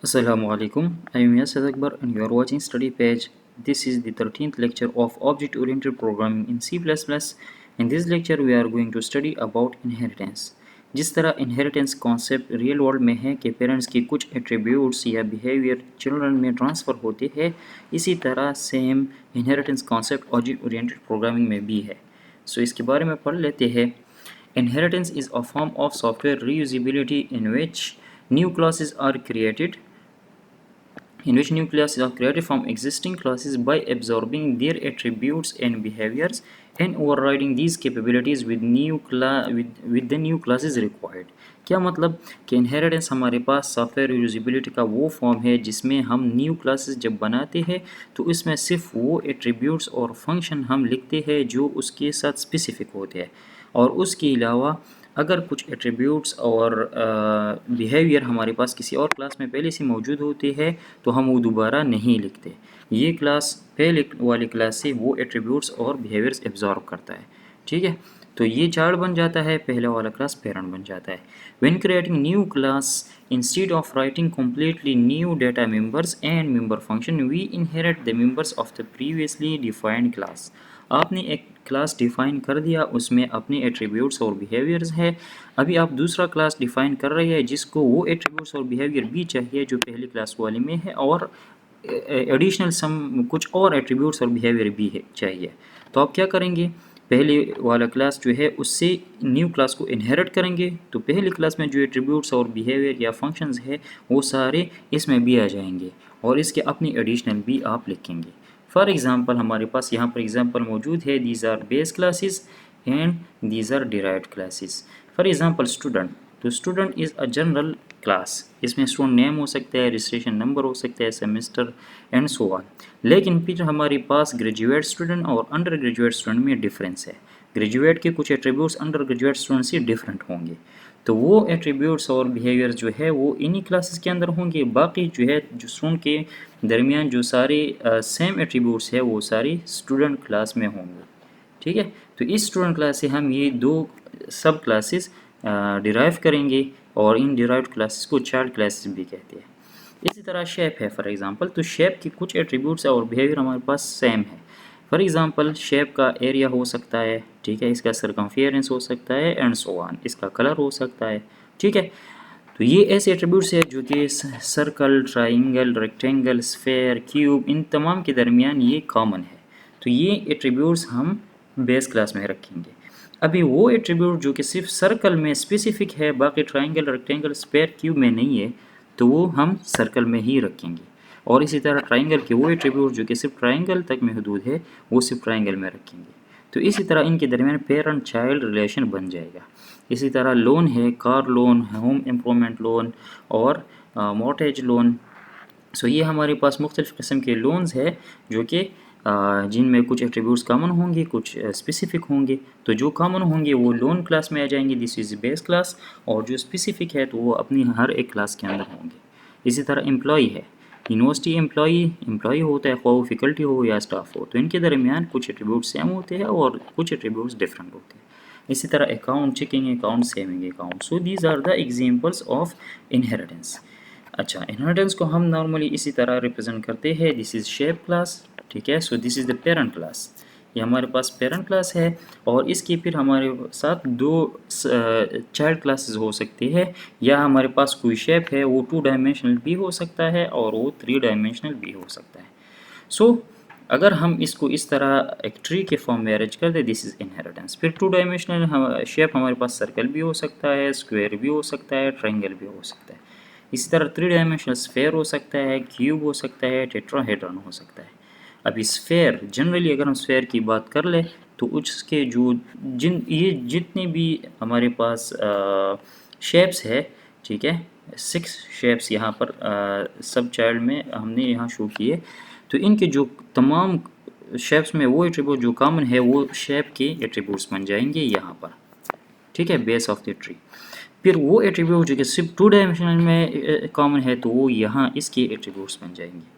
Assalamu alaikum. I am Yasir Akbar and you are watching Study Page. This is the 13th lecture of Object Oriented Programming in C++. In this lecture we are going to study about inheritance. जिस तरह inheritance concept real world में है कि parents की कुछ attributes या behaviour children में transfer होते हैं, इसी तरह same inheritance concept object oriented programming में भी है. सो इसके बारे में पढ़ लेते हैं. Inheritance is a form of software reusability in which new classes are created from existing classes by absorbing their attributes and behaviors and overriding these capabilities with the new classes required. क्या मतलब कि inheritance हमारे पास software usability का वो form है जिसमें हम new classes जब बनाते हैं तो इसमें सिर्फ वो एट्रीब्यूट्स और फंक्शन हम लिखते हैं जो उसके साथ स्पेसिफिक होते हैं, और उसके अलावा अगर कुछ एट्रीब्यूट्स और बिहेवियर हमारे पास किसी और क्लास में पहले से मौजूद होते हैं तो हम वो दोबारा नहीं लिखते. ये क्लास पहले वाली क्लास से वो एट्रीब्यूट्स और बिहेवियर्स एब्जॉर्ब करता है. ठीक है, तो ये चार्ट बन जाता है, पहला वाला क्लास पेरेंट बन जाता है. When creating new class instead of writing completely new data members and member function we inherit the members of the previously defined class. आपने एक क्लास डिफ़ाइन कर दिया, उसमें अपने एट्रीब्यूट्स और बिहेवियर्स है. अभी आप दूसरा क्लास डिफ़ाइन कर रहे हैं जिसको वो एट्रीब्यूट्स और बिहेवियर भी चाहिए जो पहली क्लास वाले में है, और एडिशनल सम कुछ और एट्रीब्यूट्स और बिहेवियर भी है चाहिए. तो आप क्या करेंगे, पहले वाला क्लास जो है उससे न्यू क्लास को इनहेरिट करेंगे. तो पहली क्लास में जो एट्रीब्यूट्स और बिहेवियर या फंक्शंस है वो सारे इसमें भी आ जाएंगे और इसके अपनी एडिशनल भी आप लिखेंगे. फॉर एग्ज़ाम्पल हमारे पास यहाँ पर एग्जाम्पल मौजूद है. These are base classes and these are derived classes. For example student, तो student is a general class. इसमें स्टूडेंट नेम हो सकता है, रजिस्ट्रेशन नंबर हो सकता है, सेमेस्टर एंड सो ऑन. लेकिन फिर हमारे पास ग्रेजुएट स्टूडेंट और अंडर ग्रेजुएट स्टूडेंट में डिफरेंस है. ग्रेजुएट के कुछ एट्रीब्यूट्स अंडर ग्रेजुएट स्टूडेंट से डिफरेंट होंगे, तो वो एट्रीब्यूट्स और बिहेवियर जो है वो इन्हीं क्लासेस के अंदर होंगे. बाकी जो है जो स्टूडेंट के दरमियान जो सारे सेम एट्रीब्यूट्स है वो सारी स्टूडेंट क्लास में होंगे. ठीक है, तो इस स्टूडेंट क्लास से हम ये दो सब क्लासेस डिराइव करेंगे और इन डिराइव्ड क्लासेस को चाइल्ड क्लासेस भी कहते हैं. इसी तरह शेप है फॉर एग्जांपल, तो शेप के कुछ एट्रीब्यूट्स और बिहेवियर हमारे पास सेम है. फॉर एग्जांपल शेप का एरिया हो सकता है, ठीक है, इसका सर्कमफेरेंस हो सकता है एंड सो ऑन, इसका कलर हो सकता है. ठीक है, तो ये ऐसे एट्रीब्यूट्स है जो कि circle, triangle, rectangle, sphere, cube, इन तमाम के दरमियान ये कॉमन है. तो ये एट्रीब्यूट्स हम बेस क्लास में रखेंगे. अभी वो एट्रीब्यूट जो कि सिर्फ सर्कल में स्पेसिफिक है, बाकी ट्राइंगल, रेक्टेंगल, स्फेयर, क्यूब में नहीं है, तो वो हम सर्कल में ही रखेंगे. और इसी तरह ट्राइंगल के वो एट्रीब्यूट जो कि सिर्फ ट्राइंगल तक महदूद है वो सिर्फ ट्राइंगल में रखेंगे. तो इसी तरह इनके दरमियान पेरेंट चाइल्ड रिलेशन बन जाएगा. इसी तरह लोन है, car loan, home improvement loan और मॉर्टगेज लोन. सो ये हमारे पास मुख्तलिफ़ किस्म के लोन्स है जो कि जिनमें कुछ एट्रीब्यूट्स कॉमन होंगे, कुछ स्पेसिफिक होंगे. तो जो कॉमन होंगे वो लोन क्लास में आ जाएंगे, दिस इज़ बेस क्लास, और जो स्पेसिफिक है तो वो अपनी हर एक क्लास के अंदर होंगे. इसी तरह एम्प्लॉई है, यूनिवर्सिटी एम्प्लॉई होता है, खो फैकल्टी हो या स्टाफ हो, तो इनके दरमियान कुछ एट्रीब्यूट सेम होते हैं और कुछ एट्रीब्यूट्स डिफरेंट होते हैं. इसी तरह account, checking account, saving account. So these are the examples of inheritance. अच्छा, इनहेरिटेंस को हम नॉर्मली इसी तरह रिप्रेजेंट करते हैं. दिस इज़ शेप क्लास, ठीक है. So this is the parent class, ये हमारे पास पेरेंट क्लास है, और इसकी फिर हमारे साथ दो चाइल्ड क्लासेस हो सकती है, या हमारे पास कोई शेप है वो 2 डायमेंशनल भी हो सकता है और वो 3 डायमेंशनल भी हो सकता है. सो अगर हम इसको इस तरह एक ट्री के फॉर्म में अरेंज कर दे, दिस इज़ इनहेरिटेंस. फिर 2 डायमेंशनल शेप हमारे पास सर्कल भी हो सकता है, स्क्वायर भी हो सकता है, ट्रायंगल भी हो सकता है. इसी तरह 3 डायमेंशनल स्फेयर हो सकता है, क्यूब हो सकता है, टेट्राहेड्रॉन हो सकता है. अभी स्फेयर, जनरली अगर हम स्फेयर की बात कर ले तो उसके जो ये जितने भी हमारे पास शेप्स है, ठीक है, 6 शेप्स यहाँ पर सब चाइल्ड में हमने यहाँ शो किए. तो इनके जो तमाम शेप्स में वो एट्रीब्यूट जो कॉमन है वो शेप के एट्रीब्यूट्स बन जाएंगे यहाँ पर. ठीक है, बेस ऑफ द ट्री. फिर वो एट्रीब्यूट जो कि सिर्फ 2 डायमेंशनल में कॉमन है तो वो यहाँ इसके एट्रीब्यूट्स बन जाएंगे.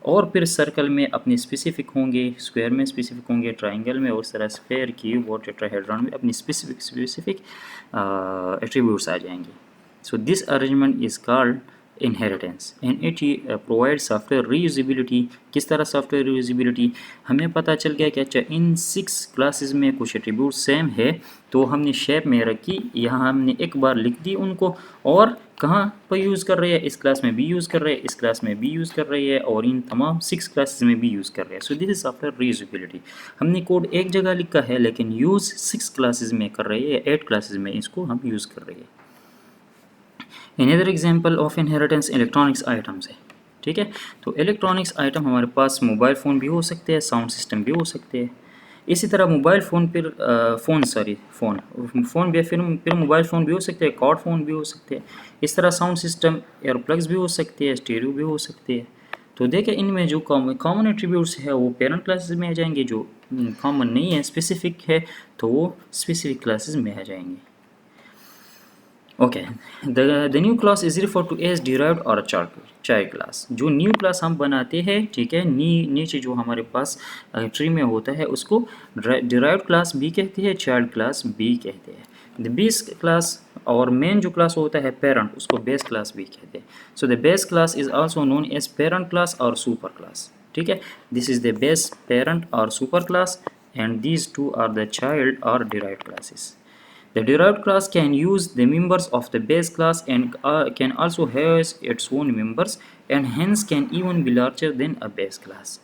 और फिर सर्कल में अपने स्पेसिफिक होंगे, स्क्वायर में स्पेसिफिक होंगे, ट्रायंगल में, और इस तरह स्फेयर, क्यूब और टेट्राहेड्रॉन में अपनी स्पेसिफिक एट्रीब्यूट्स आ जाएंगे. So this arrangement is called inheritance and it provide software reusability. किस तरह सॉफ्टवेयर रीयूजिबिलिटी? हमें पता चल गया कि अच्छा इन 6 क्लासेस में कुछ एट्रीब्यूट सेम है, तो हमने शेप में रखी, यहाँ हमने एक बार लिख दी उनको, और कहाँ पर यूज़ कर रहे हैं, इस क्लास में भी यूज़ कर रहे हैं, इस क्लास में भी यूज़ कर रही है, और इन तमाम 6 क्लासेस में भी यूज़ कर रहे हैं। So this is software reusability. हमने कोड एक जगह लिखा है लेकिन यूज़ 6 क्लासेस में कर रहे हैं, 8 क्लासेस में इसको हम यूज़ कर रहे हैं। Another example of inheritance electronics items है, ठीक है। तो इलेक्ट्रॉनिक्स आइटम हमारे पास मोबाइल फ़ोन भी हो सकते हैं, साउंड सिस्टम भी हो सकते हैं। इसी तरह मोबाइल फ़ोन फिर फ़ोन भी, फिर मोबाइल फ़ोन भी हो सकते हैं, कॉर्ड फ़ोन भी हो सकते हैं। इस तरह साउंड सिस्टम, एयर प्लग्स भी हो सकते हैं, स्टीरियो भी हो सकते हैं। तो देखें इनमें जो कॉमन एट्रीब्यूट्स है वो पेरेंट क्लासेस में आ जाएंगे, जो कॉमन नहीं है, स्पेसिफिक है, तो वो स्पेसिफिक क्लासेस में आ जाएंगे। Okay, the new class is refer to as derived और चाइल्ड क्लास। जो न्यू क्लास हम बनाते हैं, ठीक है, नीचे जो हमारे पास ट्री में होता है उसको डिराइव्ड क्लास भी कहते हैं, चाइल्ड क्लास भी कहते हैं। द बेस क्लास और मेन जो क्लास होता है पेरेंट, उसको बेस क्लास भी कहते हैं। So the base class is also known as parent class और सुपर क्लास, ठीक है। This is the base, parent और super class, and these two are the child और derived classes. The derived class can use the members of the base class and can also have its own members and hence can even be larger than a base class.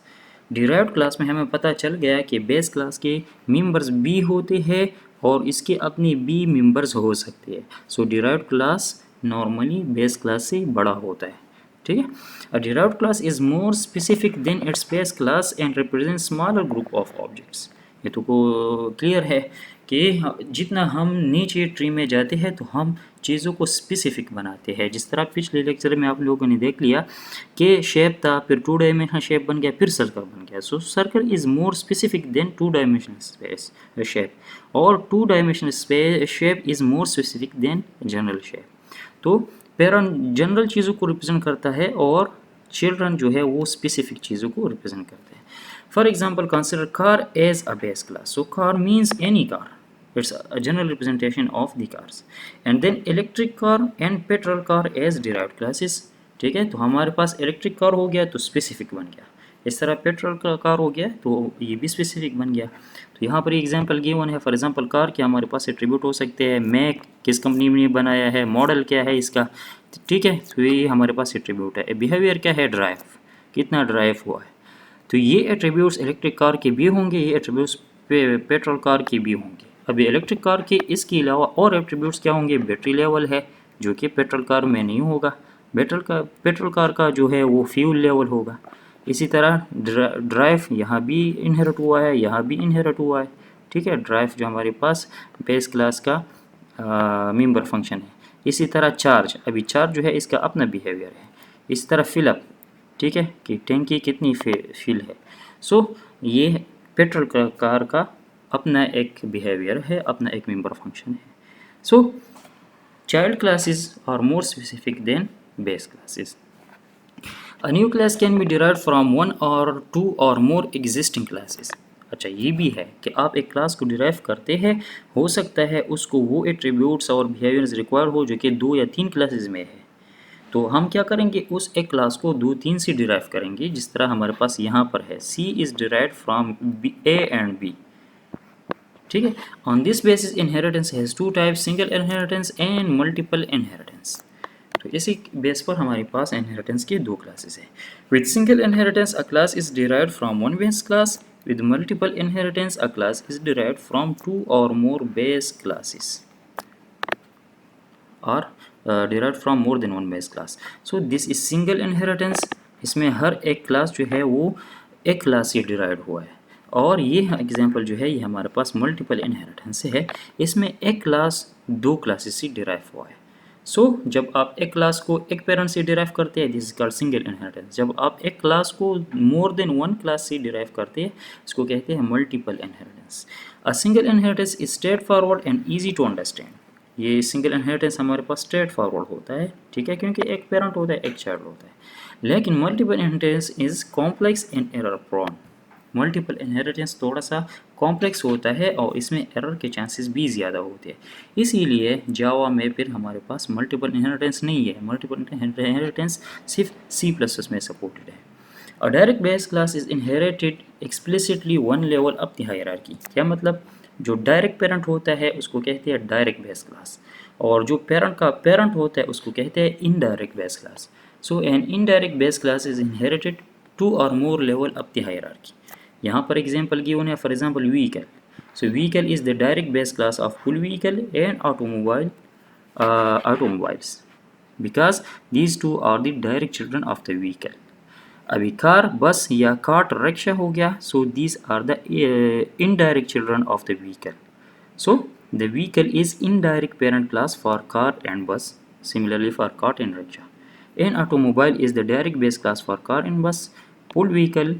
Derived class में हमें पता चल गया कि base class के members भी होते हैं और इसके अपने भी members हो सकते हैं. So derived class normally base class से बड़ा होता है, ठीक है। A derived class is more specific than its base class and represents smaller group of objects. ये तो को क्लियर है कि जितना हम नीचे ट्री में जाते हैं तो हम चीज़ों को स्पेसिफिक बनाते हैं। जिस तरह पिछले लेक्चर में आप लोगों ने देख लिया कि शेप था, फिर 2 डायमेंशनल शेप बन गया, फिर सर्कल बन गया। So circle is more specific than 2 dimensional shape, और 2 dimensional shape is more specific than general shape. तो पेरेंट जनरल चीज़ों को रिप्रेजेंट करता है और चिल्ड्रन जो है वो स्पेसिफिक चीज़ों को रिप्रेजेंट करते हैं। For example, consider car as a base class. So car means any car. It's a general representation of the cars. And then electric car and petrol car as derived classes. ठीक है, तो हमारे पास electric car हो गया तो specific बन गया, इस तरह पेट्रोल का कार हो गया तो ये भी स्पेसिफिक बन गया। तो यहाँ पर एग्जांपल गिवन है। फॉर एग्जांपल कार के हमारे पास एट्रीब्यूट हो सकते हैं, मेक किस कंपनी ने बनाया है, मॉडल क्या है इसका, ठीक है, तो ये हमारे पास एट्रीब्यूट है। बिहेवियर क्या है, ड्राइव, कितना ड्राइव हुआ है। तो ये एट्रीब्यूट्स इलेक्ट्रिक कार के भी होंगे, ये एट्रीब्यूट्स पेट्रोल कार के भी होंगे। अभी इलेक्ट्रिक कार के इसके अलावा और एट्रीब्यूट्स क्या होंगे, बैटरी लेवल है जो कि पेट्रोल कार में नहीं होगा, पेट्रोल कार का जो है वो फ्यूल लेवल होगा। इसी तरह ड्राइव यहाँ भी इनहेरिट हुआ है, यहाँ भी इनहेरिट हुआ है, ठीक है। ड्राइव जो हमारे पास बेस क्लास का मेंबर फंक्शन है। इसी तरह चार्ज, अभी चार्ज जो है इसका अपना बिहेवियर है। इसी तरह फिलअप, ठीक है, कि टैंकी कितनी फिल है। सो ये पेट्रोल कार का अपना एक बिहेवियर है, अपना एक मेंबर फंक्शन है। So child classes are more specific than base classes. A new class can be derived from 1 और 2 और मोर एग्जिस्टिंग क्लासेस। अच्छा, ये भी है कि आप एक क्लास को डिराइव करते हैं, हो सकता है उसको वो एट्रीब्यूट्स और बिहेवियर्स रिक्वायर हो जो कि 2 या 3 क्लासेस में है। तो हम क्या करेंगे, उस एक क्लास को 2-3 से डिराइव करेंगे, जिस तरह हमारे पास यहाँ पर है C is derived from A and B, ठीक है। On this basis inheritance has 2 types, single inheritance and multiple inheritance. तो इसी बेस पर हमारे पास इनहेरिटेंस के 2 क्लासेस हैं। With single inheritance a class is derived from 1 base class, with multiple inheritance a class is derived from 2 और मोर base classes और derived from more than one base class. So this is single inheritance. इसमें हर एक class जो है वो एक class से derive हुआ है, और ये एग्जांपल जो है ये हमारे पास मल्टीपल इनहेरिटेंस है। इसमें एक क्लास 2 क्लासेस से डिराइव हुआ है। सो जब आप एक क्लास को एक पेरेंट से डिराइव करते हैं, this is called single inheritance. जब आप एक क्लास को मोर देन 1 क्लास से डिराइव करते हैं, इसको कहते हैं multiple inheritance. A single inheritance is straightforward and easy to understand. ये सिंगल इनहेरिटेंस हमारे पास स्ट्रेट फॉरवर्ड होता है, ठीक है, क्योंकि एक पेरेंट होता है, एक चाइल्ड होता है। लेकिन multiple inheritance is complex and error prone. Multiple inheritance थोड़ा सा कॉम्प्लेक्स होता है और इसमें एरर के चांसेस भी ज़्यादा होते हैं, इसीलिए जावा में फिर हमारे पास मल्टीपल इनहेरिटेंस नहीं है। मल्टीपल इनहेरिटेंस सिर्फ C++ में सपोर्टेड है। A direct base class is inherited explicitly one level up the hierarchy। क्या मतलब, जो डायरेक्ट पेरेंट होता है उसको कहते हैं डायरेक्ट बेस क्लास, और जो पेरेंट का पेरेंट होता है उसको कहते हैं indirect base class. So an indirect base class is inherited 2 or more level up the hierarchy। यहाँ पर एग्जांपल गिवन है, for example vehicle. So vehicle is the direct base class of full vehicle and automobiles because these two are the direct children of the vehicle। अभी car, bus या cart, rickshaw हो गया, so these are the indirect children of the vehicle. So the vehicle is indirect parent class for car and bus, similarly for cart and rickshaw. An automobile is the direct base class for car and bus. Full vehicle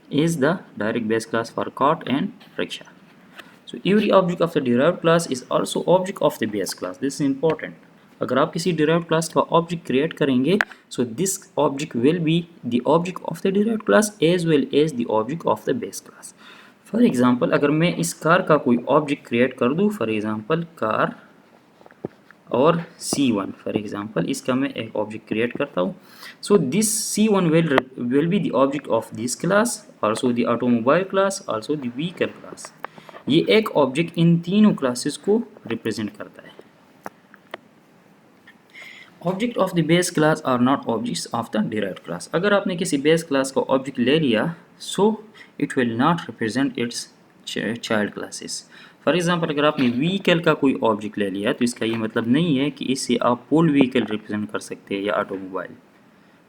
is the direct base class for cart and rickshaw। So every object of the derived class is also object of the base class। This is important। अगर आप किसी derived class का object create करेंगे, so this object will be the object of the derived class as well as the object of the base class। For example, अगर मैं इस car का कोई object create कर दूँ, for example कार और C1, फॉर एग्जाम्पल इसका मैं एक ऑब्जेक्ट क्रिएट करता हूँ। So this C1 will be the object of this class, also the automobile class, also the vehicle class। ये एक ऑब्जेक्ट इन तीनों क्लासेस को रिप्रेजेंट करता है। Object of the base class are not objects of the derived class. अगर आपने किसी base class का ऑब्जेक्ट ले लिया, so it will not represent its child classes. For example अगर आपने व्हीकल का कोई ऑब्जेक्ट ले लिया, तो इसका ये मतलब नहीं है कि इससे आप फुल व्हीकल रिप्रेजेंट कर सकते हैं या ऑटोमोबाइल,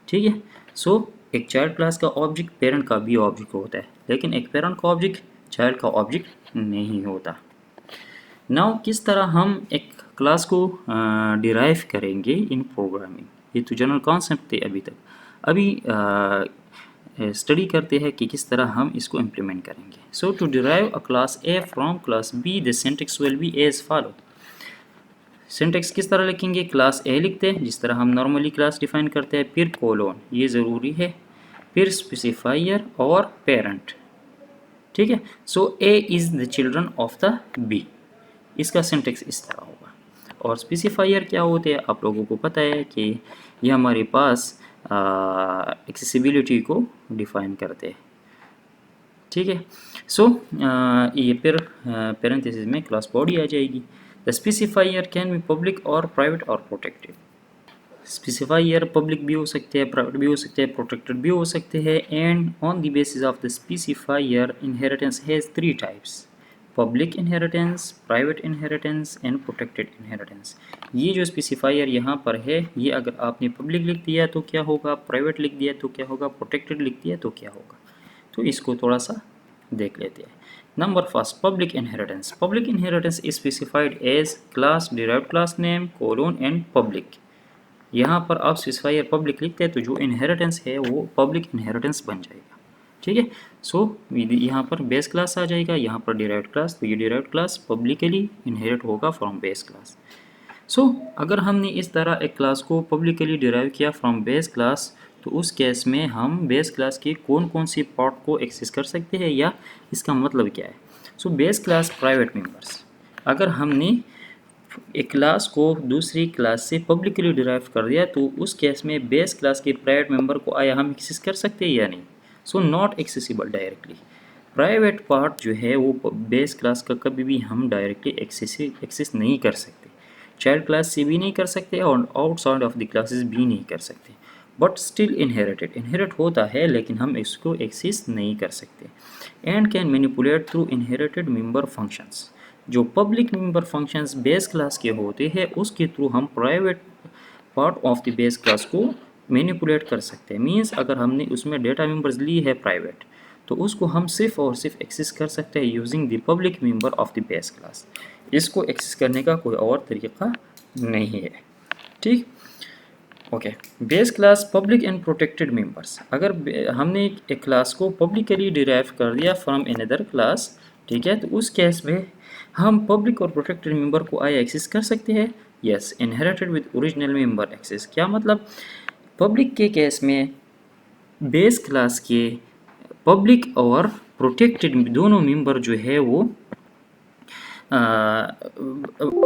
ठीक है। सो एक चाइल्ड क्लास का ऑब्जेक्ट पेरेंट का भी ऑब्जेक्ट होता है, लेकिन एक पेरेंट का ऑब्जेक्ट चाइल्ड का ऑब्जेक्ट नहीं होता। नाउ किस तरह हम एक क्लास को डिराइव करेंगे इन प्रोग्रामिंग, ये तो जनरल कॉन्सेप्ट थे अभी तक। अभी स्टडी करते हैं कि किस तरह हम इसको इम्प्लीमेंट करेंगे। So to derive a class A from class B, the syntax will be as follow. Syntax किस तरह लिखेंगे, क्लास ए लिखते हैं जिस तरह हम नॉर्मली क्लास डिफाइन करते हैं, फिर कोलोन, ये ज़रूरी है, फिर स्पेसिफायर और पेरेंट, ठीक है। So A is the children of the B, इसका सिंटैक्स इस तरह होगा। और स्पेसिफायर क्या होते हैं, आप लोगों को पता है कि ये हमारे पास एक्सेसिबिलिटी को डिफाइन करते हैं, ठीक है। सो ये फिर पेरेंथेसिस में क्लास बॉडी आ जाएगी। The specifier can be public और प्राइवेट और प्रोटेक्टेड। स्पेसिफायर पब्लिक भी हो सकते हैं, प्राइवेट भी हो सकते हैं, प्रोटेक्टेड भी हो सकते हैं। And on the basis of the specifier inheritance has 3 types, public inheritance, private inheritance and protected inheritance. ये जो स्पेसिफायर यहाँ पर है, ये अगर आपने पब्लिक लिख दिया तो क्या होगा, प्राइवेट लिख दिया तो क्या होगा, प्रोटेक्टेड लिख दिया तो क्या होगा, तो इसको थोड़ा सा देख लेते हैं। Number first, public inheritance. Public inheritance is specified as class derived class name colon and public. यहाँ पर आप स्पेसिफायर पब्लिक लिखते हैं तो जो इनहेरिटेंस है वो पब्लिक इनहेरिटेंस बन जाएगा, ठीक है। सो यहाँ पर बेस क्लास आ जाएगा, यहाँ पर डिराइव्ड क्लास, तो ये डिराइव्ड क्लास पब्लिकली इनहेरिट होगा फ्रॉम बेस क्लास। सो अगर हमने इस तरह एक क्लास को पब्लिकली डिराइव किया फ्रॉम बेस क्लास, तो उस केस में हम बेस क्लास के कौन कौन से पार्ट को एक्सेस कर सकते हैं या इसका मतलब क्या है। So base class private members, अगर हमने एक क्लास को दूसरी क्लास से पब्लिकली डिराइव कर दिया तो उस केस में बेस क्लास के प्राइवेट मेंबर को आया हम एक्सेस कर सकते हैं या नहीं। So not accessible directly. Private part जो है वो बेस क्लास का कभी भी हम डायरेक्टली एक्सेस नहीं कर सकते, चाइल्ड क्लास से भी नहीं कर सकते और आउटसाइड ऑफ द क्लासेस भी नहीं कर सकते, बट स्टिल इनहेरिट होता है, लेकिन हम इसको एक्सेस नहीं कर सकते। And can manipulate through inherited member functions. जो public member functions base class के होते हैं उसके थ्रू हम private part of the base class को मैनिपुलेट कर सकते हैं। मीन्स अगर हमने उसमें डेटा मेंबर्स ली है प्राइवेट, तो उसको हम सिर्फ और सिर्फ एक्सेस कर सकते हैं using the public member of the base class. इसको एक्सेस करने का कोई और तरीका नहीं है, ठीक। Okay, base class public and protected members. अगर हमने एक क्लास को पब्लिकली डिराइव कर दिया फ्रॉम अनदर क्लास, ठीक है, तो उस केस में हम पब्लिक और प्रोटेक्टेड मेंबर को आया एक्सेस कर सकते हैं। Yes, inherited with original member access. क्या मतलब, पब्लिक के केस में बेस क्लास के पब्लिक और प्रोटेक्टेड दोनों मेंबर जो है वो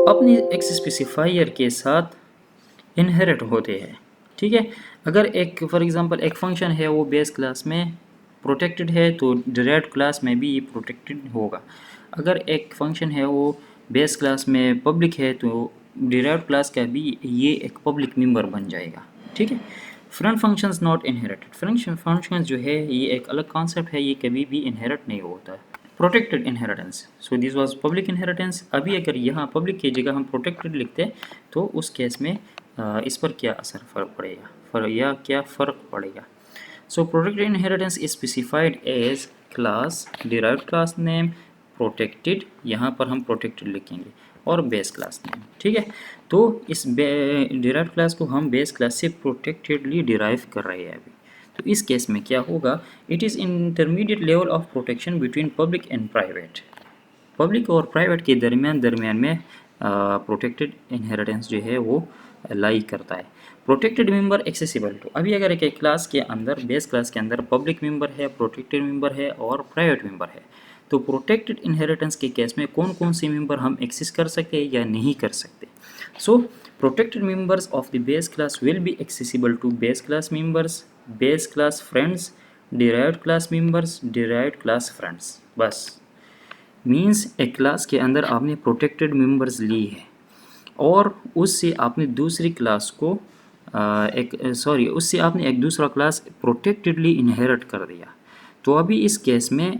अपने एक स्पेसिफायर के साथ इनहेरिट होते हैं। ठीक है, अगर एक फॉर एग्जांपल एक फंक्शन है वो बेस क्लास में प्रोटेक्टेड है तो डिराइव्ड क्लास में भी ये प्रोटेक्टेड होगा। अगर एक फंक्शन है वो बेस क्लास में पब्लिक है तो डिराइव्ड क्लास का भी ये एक पब्लिक मेंबर बन जाएगा। ठीक है, friend functions not inherited, friend functions जो है ये एक अलग कॉन्सेप्ट है, ये कभी भी इनहेरिट नहीं होता है। Protected inheritance, so this was public inheritance. अभी अगर यहाँ पब्लिक की जगह हम प्रोटेक्टेड लिखते हैं तो उस केस में इस पर क्या फ़र्क पड़ेगा, या क्या फ़र्क पड़ेगा। So protected inheritance is specified as class derived class name protected, यहाँ पर हम प्रोटेक्टेड लिखेंगे, और बेस क्लास नेम। ठीक है, तो इस डिराइव्ड क्लास को हम बेस क्लास से प्रोटेक्टेडली डिराइव कर रहे हैं अभी। तो इस केस में क्या होगा, it is intermediate level of protection between public and private. Public और प्राइवेट के दरमियान में प्रोटेक्टेड इनहेरिटेंस जो है वो लाई करता है। प्रोटेक्टेड मेंबर एक्सेसिबल टू, अभी अगर एक क्लास के अंदर बेस क्लास के अंदर पब्लिक मेंबर है, प्रोटेक्टेड मेंबर है और प्राइवेट मेंबर है, तो प्रोटेक्टेड इनहेरिटेंस के केस में कौन कौन से मेंबर हम एक्सेस कर सकते हैं या नहीं कर सकते। So protected members of the base class will be accessible to base class members, base class friends, derived class members, derived class friends. बस मीन्स एक क्लास के अंदर आपने प्रोटेक्टेड मेंबर्स ली है और उससे आपने दूसरी क्लास को उससे आपने एक दूसरा क्लास प्रोटेक्टेडली इनहेरिट कर दिया। तो अभी इस केस में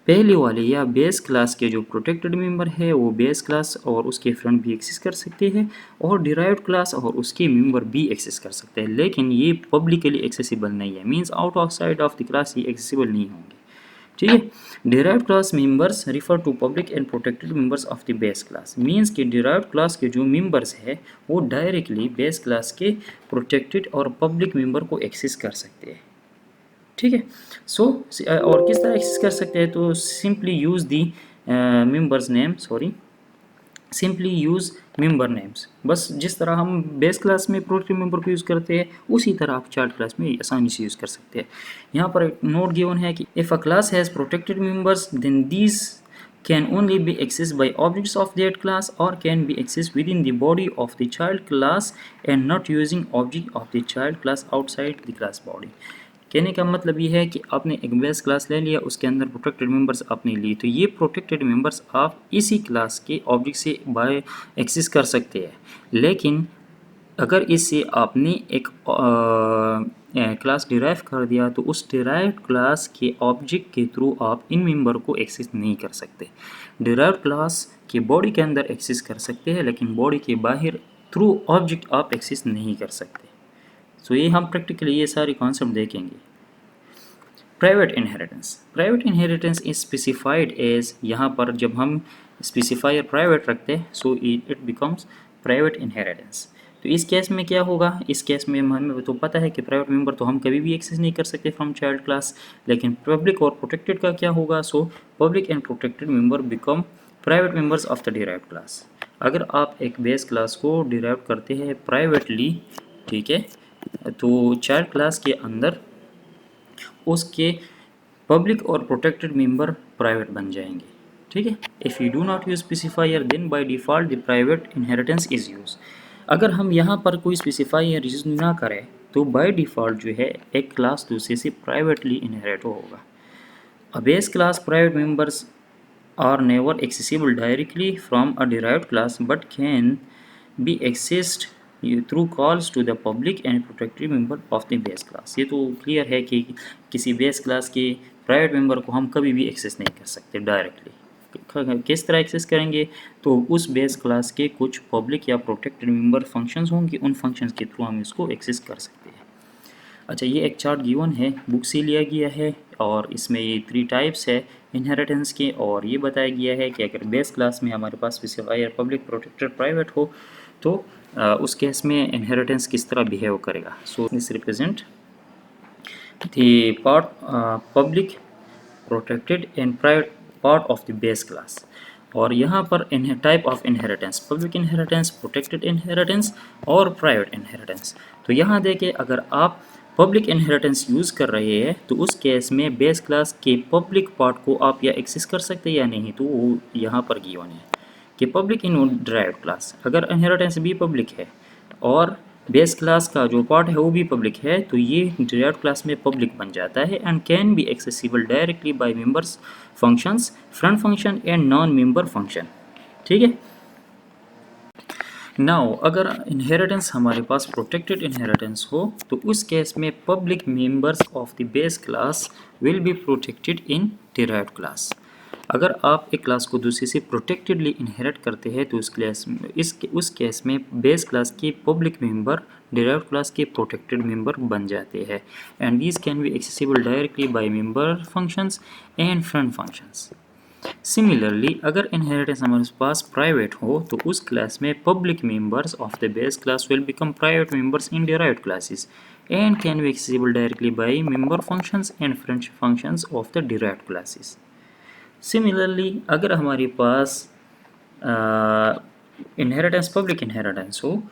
पहले वाले या बेस क्लास के जो प्रोटेक्टेड मेंबर है वो बेस क्लास और उसके फ्रेंड भी एक्सेस कर सकते हैं और डिराइव्ड क्लास और उसके मेंबर भी एक्सेस कर सकते हैं, लेकिन ये पब्लिकली एक्सेसिबल नहीं है, means out of side of the class ये एक्सेसिबल नहीं होंगे। ठीक है, derived class members refer to public and protected members of the base class, means कि डिराइव्ड क्लास के जो मेंबर्स है वो डायरेक्टली बेस क्लास के प्रोटेक्टेड और पब्लिक मेंबर को एक्सेस कर सकते हैं। ठीक है, सो और किस तरह एक्सेस कर सकते हैं, तो simply use the members name, simply use member names. बस जिस तरह हम बेस क्लास में प्रोटेक्टेड मेंबर को यूज़ करते हैं उसी तरह आप चाइल्ड क्लास में आसानी से यूज़ कर सकते हैं। यहाँ पर एक नोट गिवन है कि if a class has protected members then these can only be accessed by objects of that class or can be accessed within the body of the child class and not using object of the child class outside the class body। कहने का मतलब ये है कि आपने एक base class ले लिया, उसके अंदर प्रोटेक्टेड मेंबर्स आपने ली, तो ये प्रोटेक्टेड मेंबर्स आप इसी क्लास के ऑब्जेक्ट से बाय एक्सेस कर सकते हैं, लेकिन अगर इससे आपने एक क्लास डिराइव कर दिया तो उस डिराइव्ड क्लास के ऑब्जेक्ट के थ्रू आप इन मेंबर को एक्सेस नहीं कर सकते। डिराइव्ड क्लास के बॉडी के अंदर एक्सेस कर सकते हैं लेकिन बॉडी के बाहर थ्रू ऑब्जेक्ट आप एक्सेस नहीं कर सकते। सो ये हम प्रैक्टिकली ये सारे कॉन्सेप्ट देखेंगे। Private inheritance is specified as, यहाँ पर जब हम स्पेसिफायर प्राइवेट रखते हैं so it becomes private inheritance. तो इस केस में क्या होगा, इस केस में हमें तो पता है कि प्राइवेट मेंबर तो हम कभी भी एक्सेस नहीं कर सकते फ्रॉम चाइल्ड क्लास, लेकिन पब्लिक और प्रोटेक्टेड का क्या होगा, so public and protected member become private members of the derived class. अगर आप एक बेस क्लास को डिराइव करते हैं प्राइवेटली, ठीक है, तो चाइल्ड क्लास के अंदर उसके पब्लिक और प्रोटेक्टेड मेंबर प्राइवेट बन जाएंगे। ठीक है, if you do not use specifier then by default the private inheritance is use. अगर हम यहाँ पर कोई स्पेसिफायर यूज ना करें तो बाय डिफ़ॉल्ट जो है एक क्लास दूसरे से प्राइवेटली इनहेरिट होगा। A base class private members are never accessible directly from a derived class but can be accessed through calls to the public and protected member of the base class। ये तो clear है कि किसी base class के private member को हम कभी भी एक्सेस नहीं कर सकते डायरेक्टली। किस तरह एक्सेस करेंगे, तो उस बेस क्लास के कुछ पब्लिक या प्रोटेक्टेड मेंबर फंक्शंस होंगे, उन फंक्शंस के थ्रू हम इसको एक्सेस कर सकते हैं। अच्छा, ये एक चार्ट गिवन है, बुक से लिया गया है और इसमें ये 3 टाइप्स है इनहेरिटेंस के, और ये बताया गया है कि अगर बेस क्लास में हमारे पास स्पेसिफायर पब्लिक प्रोटेक्टेड प्राइवेट हो तो उस केस में इनहेरिटेंस किस तरह बिहेव करेगा। So this represent the part public protected and private part of the base class. और यहाँ पर type of inheritance, public inheritance, protected inheritance और प्राइवेट इनहेरिटेंस। तो यहाँ देखिए, अगर आप पब्लिक इनहेरिटेंस यूज़ कर रहे हैं तो उस केस में बेस क्लास के पब्लिक पार्ट को आप या एक्सेस कर सकते हैं या नहीं, तो वो यहाँ पर गिवन है कि पब्लिक इन डिराइव्ड क्लास, अगर इनहेरिटेंस भी पब्लिक है और बेस क्लास का जो पार्ट है वो भी पब्लिक है तो ये डिराइव्ड क्लास में पब्लिक बन जाता है and can be accessible directly by members functions, front function and non member function. ठीक है। नाउ अगर इनहेरिटेंस हमारे पास प्रोटेक्टेड इनहेरिटेंस हो तो उस केस में public members of the base class will be protected in derived class. अगर आप एक क्लास को दूसरे से प्रोटेक्टेडली इनहेरिट करते हैं तो उस केस में बेस क्लास के पब्लिक मेंबर डिराइव्ड क्लास के प्रोटेक्टेड मेंबर बन जाते हैं and these can be accessible directly by member functions and front functions. Similarly अगर इनहेरिटेंस हमारे पास प्राइवेट हो तो उस क्लास में public members of the base class will become private members in derived classes and can be accessible directly by member functions and friendship functions of the derived classes. Similarly अगर हमारे पास inheritance public inheritance हो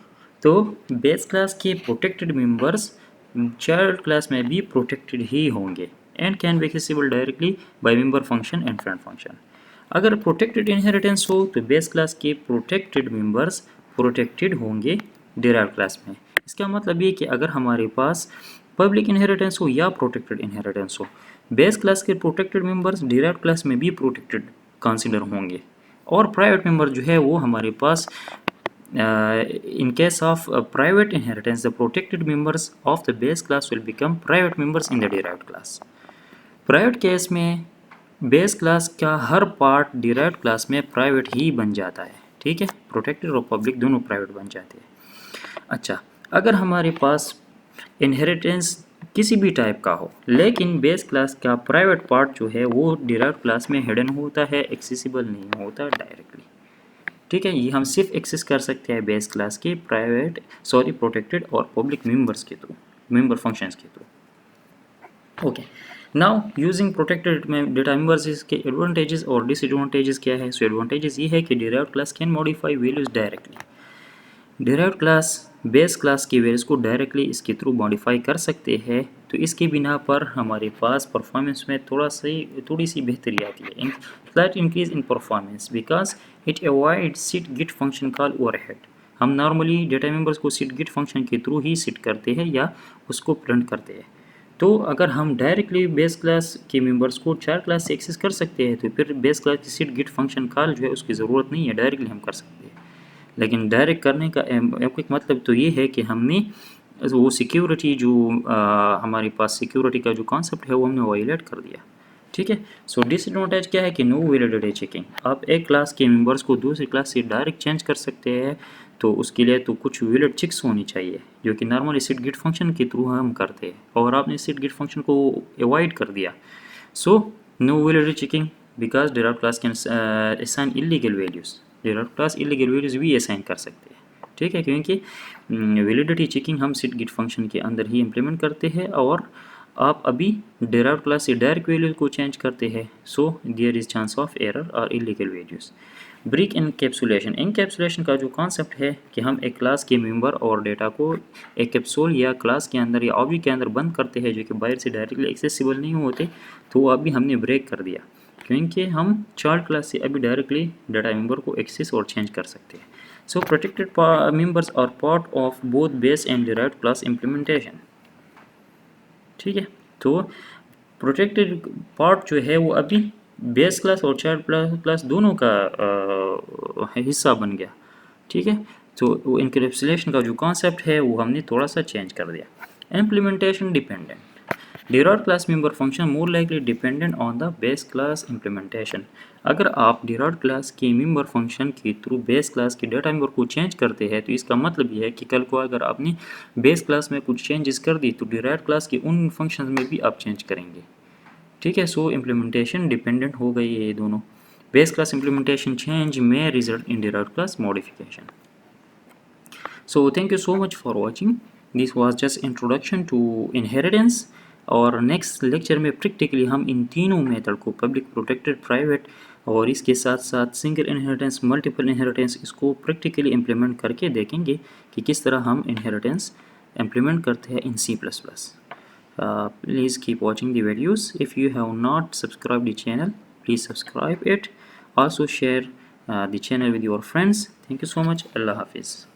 तो base class के protected members child class में भी protected ही होंगे and can be accessible directly by member function and friend function. अगर protected inheritance हो तो बेस क्लास के प्रोटेक्टेड मेंबर्स प्रोटेक्टेड होंगे डिराइव्ड क्लास में। इसका मतलब ये कि अगर हमारे पास पब्लिक इनहेरिटेंस हो या प्रोटेक्टेड इनहेरिटेंस हो, बेस क्लास के प्रोटेक्टेड मेंबर्स डिराइव्ड क्लास में भी प्रोटेक्टेड कंसिडर होंगे और प्राइवेट मेंबर जो है वो हमारे पास in case of private inheritance the protected members of the base class will become private members in the derived class. Private case में बेस क्लास का हर पार्ट डिराइव्ड क्लास में private ही बन जाता है। ठीक है, प्रोटेक्टेड और पब्लिक दोनों प्राइवेट बन जाते हैं। अच्छा, अगर हमारे पास इनहेरिटेंस किसी भी टाइप का हो लेकिन बेस क्लास का प्राइवेट पार्ट जो है वो डिराइव्ड क्लास में हिडन होता है, एक्सेसिबल नहीं होता डायरेक्टली। ठीक है, ये हम सिर्फ एक्सेस कर सकते हैं बेस क्लास के प्रोटेक्टेड और पब्लिक मेंबर्स के थ्रू, मेंबर फंक्शंस के through. Okay, now using protected data members इसके एडवांटेजेस और डिसएडवांटेजेस क्या है। सो एडवांटेजेस ये है कि derived class can modify values directly. Derived class base class की वैल्यूज को डायरेक्टली इसके थ्रू मॉडिफाई कर सकते हैं तो इसकी बिना पर हमारे पास परफॉर्मेंस में थोड़ी सी बेहतरी आती है, slight increase in performance because it avoid set get function call overhead. हम नॉर्मली डेटा मेंबर्स को सिट गिट फंक्शन के थ्रू ही सिट करते हैं या उसको प्रिंट करते हैं, तो अगर हम डायरेक्टली बेस क्लास के मेंबर्स को चार क्लास से एक्सेस कर सकते हैं तो फिर बेस क्लास की सिट गिट फंक्शन कॉल जो है उसकी ज़रूरत नहीं है, डायरेक्टली हम कर सकते हैं। लेकिन डायरेक्ट करने का एक मतलब तो ये है कि हमने वो सिक्योरिटी जो हमारे पास सिक्योरिटी का जो कॉन्सेप्ट है वो हमने वायलेट कर दिया। ठीक है, सो डिसएडवांटेज क्या है कि नो वैलिडिटी चेकिंग। आप एक क्लास के मेंबर्स को दूसरी क्लास से डायरेक्ट चेंज कर सकते हैं तो उसके लिए तो कुछ वैलिड चेक्स होनी चाहिए जो कि नॉर्मली सिट गिट फंक्शन के थ्रू हम करते हैं और आपने सिट गिट फंक्शन को अवॉइड कर दिया। So no validity checking because derived class can assign illegal values. Derived class illegal values भी असाइन कर सकते हैं। ठीक है, क्योंकि वैलिडिटी चेकिंग हम सिट गिट फंक्शन के अंदर ही इम्प्लीमेंट करते हैं और आप अभी डिराइव्ड क्लास से डायरेक्ट वैल्यूज को चेंज करते हैं, so there is chance of error और illegal values. Break encapsulation, encapsulation का जो कॉन्सेप्ट है कि हम एक क्लास के मेंबर और डेटा को एक कैप्सूल या क्लास के अंदर या ऑब्जेक्ट के अंदर बंद करते हैं जो कि बाहर से डायरेक्टली एक्सेसिबल नहीं होते, तो अभी हमने ब्रेक कर दिया क्योंकि हम चाइल्ड क्लास से अभी डायरेक्टली डाटा मेंबर को एक्सेस और चेंज कर सकते हैं। So protected members are part of both base and derived class implementation. ठीक है, तो प्रोटेक्टेड पार्ट जो है वो अभी बेस क्लास और चाइल्ड क्लास दोनों का हिस्सा बन गया। ठीक है, तो वो इनकैप्सुलेशन का जो कॉन्सेप्ट है वो हमने थोड़ा सा चेंज कर दिया। Implementation dependent, derived class member function more likely dependent on the base class implementation. अगर आप डिराइव्ड क्लास के मेंबर फंक्शन के थ्रू बेस क्लास के डेटा मेंबर को चेंज करते हैं तो इसका मतलब ये है कि कल को अगर आपने बेस क्लास में कुछ चेंजेस कर दी तो डिराइव्ड क्लास के उन फंक्शन में भी आप चेंज करेंगे। ठीक है, सो इम्प्लीमेंटेशन डिपेंडेंट हो गई है ये दोनों। Base class implementation change may result in derived class modification. So thank you so much for watching. This was just introduction to inheritance और नेक्स्ट लेक्चर में प्रैक्टिकली हम इन तीनों मेथड को पब्लिक, प्रोटेक्टेड, प्राइवेट और इसके साथ साथ सिंगल इनहेरिटेंस, मल्टीपल इनहेरिटेंस इसको प्रैक्टिकली इम्प्लीमेंट करके देखेंगे कि किस तरह हम इनहेरिटेंस इम्प्लीमेंट करते हैं इन C++। Please keep watching the videos. If you have not subscribed the channel, please subscribe it. Also share the channel with your friends. Thank you so much. Allah Hafiz.